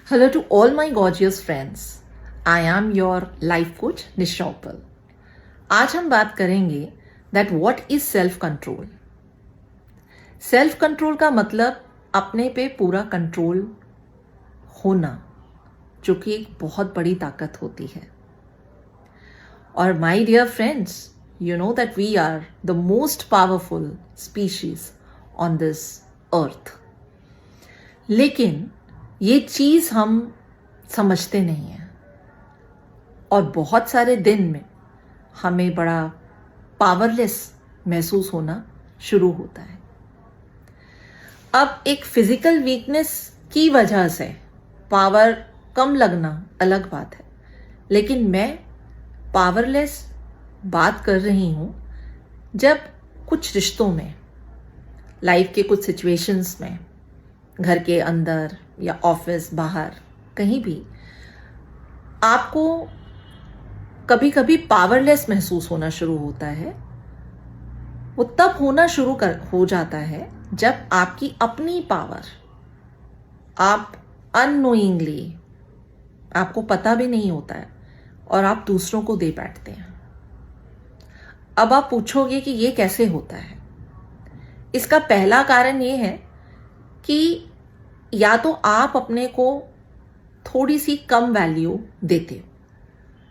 Hello to all my gorgeous friends. I am your life coach Nisha Uppal. आज हम बात करेंगे that what is self control. Self control का मतलब अपने पे पूरा कंट्रोल होना, जो कि एक बहुत बड़ी ताकत होती है. और my dear friends, you know that we are the most powerful species on this earth. लेकिन ये चीज़ हम समझते नहीं हैं और बहुत सारे दिन में हमें बड़ा पावरलेस महसूस होना शुरू होता है. अब एक फिजिकल वीकनेस की वजह से पावर कम लगना अलग बात है, लेकिन मैं पावरलेस बात कर रही हूँ जब कुछ रिश्तों में, लाइफ के कुछ सिचुएशंस में, घर के अंदर या ऑफिस बाहर कहीं भी आपको कभी कभी पावरलेस महसूस होना शुरू होता है. वो तब होना हो जाता है जब आपकी अपनी पावर आप अननोइंगली, आपको पता भी नहीं होता है, और आप दूसरों को दे बैठते हैं. अब आप पूछोगे कि ये कैसे होता है. इसका पहला कारण ये है कि या तो आप अपने को थोड़ी सी कम वैल्यू देते हो,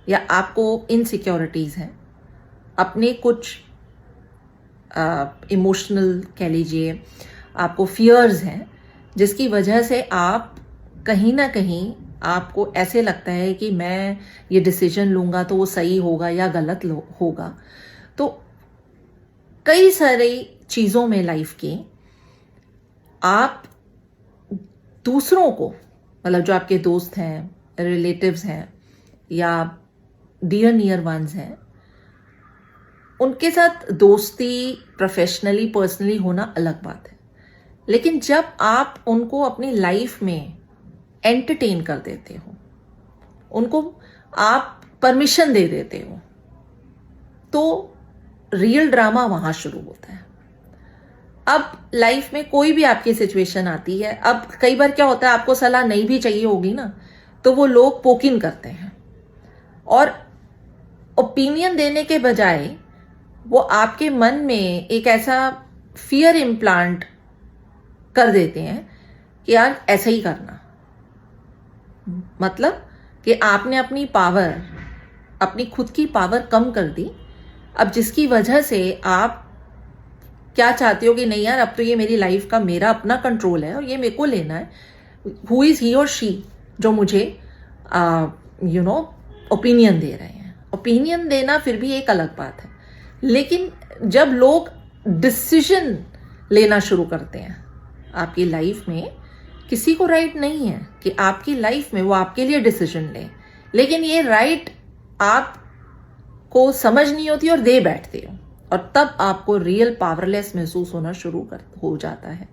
या आपको इनसिक्योरिटीज़ हैं, अपने कुछ इमोशनल कह लीजिए, आपको फियर्स हैं, जिसकी वजह से आप कहीं ना कहीं आपको ऐसे लगता है कि मैं ये डिसीजन लूँगा तो वो सही होगा या गलत होगा. तो कई सारी चीज़ों में लाइफ की आप दूसरों को, मतलब जो आपके दोस्त हैं, रिलेटिव्स हैं या डियर नियर वंस हैं, उनके साथ दोस्ती प्रोफेशनली पर्सनली होना अलग बात है. लेकिन जब आप उनको अपनी लाइफ में एंटरटेन कर देते हो, उनको आप परमिशन दे देते हो, तो रियल ड्रामा वहां शुरू होता है. अब लाइफ में कोई भी आपकी सिचुएशन आती है, अब कई बार क्या होता है, आपको सलाह नहीं भी चाहिए होगी ना, तो वो लोग पोकिन करते हैं और ओपिनियन देने के बजाय वो आपके मन में एक ऐसा फियर इम्प्लांट कर देते हैं कि यार ऐसा ही करना. मतलब कि आपने अपनी पावर, अपनी खुद की पावर कम कर दी. अब जिसकी वजह से आप क्या चाहते हो कि नहीं यार, अब तो ये मेरी लाइफ का मेरा अपना कंट्रोल है और ये मेरे को लेना है. हु इज ही और शी जो मुझे ओपिनियन दे रहे हैं. ओपिनियन देना फिर भी एक अलग बात है, लेकिन जब लोग डिसीजन लेना शुरू करते हैं आपकी लाइफ में, किसी को राइट नहीं है कि आपकी लाइफ में वो आपके लिए डिसीजन ले, लेकिन ये राइट आपको समझ नहीं होती और दे बैठते हो, और तब आपको रियल पावरलेस महसूस होना हो जाता है.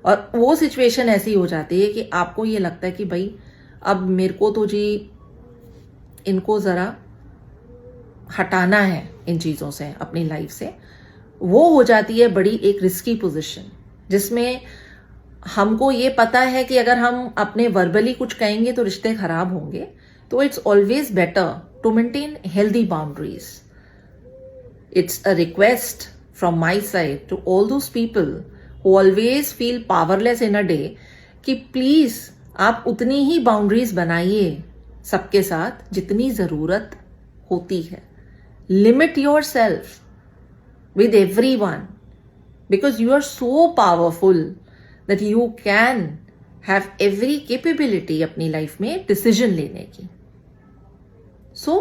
और वो सिचुएशन ऐसी हो जाती है कि आपको ये लगता है कि भाई अब मेरे को तो जी इनको ज़रा हटाना है इन चीज़ों से, अपनी लाइफ से. वो हो जाती है बड़ी एक रिस्की पोजीशन, जिसमें हमको ये पता है कि अगर हम अपने वर्बली कुछ कहेंगे तो रिश्ते खराब होंगे. तो it's always better to maintain healthy boundaries. It's a request from my side to all those people who always feel powerless in a day कि प्लीज आप उतनी ही बाउंड्रीज बनाइए सबके साथ जितनी जरूरत होती है. Limit your self with everyone because you are so powerful that you can have every capability अपनी लाइफ में डिसीजन लेने की. So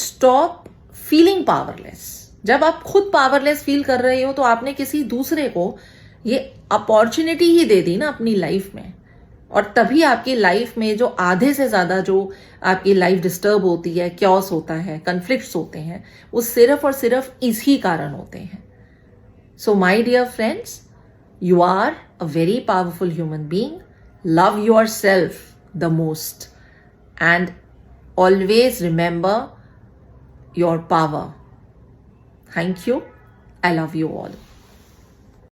stop feeling powerless. जब आप खुद पावरलेस फील कर रहे हो तो आपने किसी दूसरे को ये अपॉर्चुनिटी ही दे दी ना अपनी लाइफ में, और तभी आपकी लाइफ में जो आधे से ज्यादा जो आपकी लाइफ डिस्टर्ब होती है, क्योस होता है, कन्फ्लिक्ट्स होते हैं, वो सिर्फ और सिर्फ इसी कारण होते हैं. So my dear friends, you are a very powerful human being. Love yourself the most and always remember your power. Thank you. I love you all.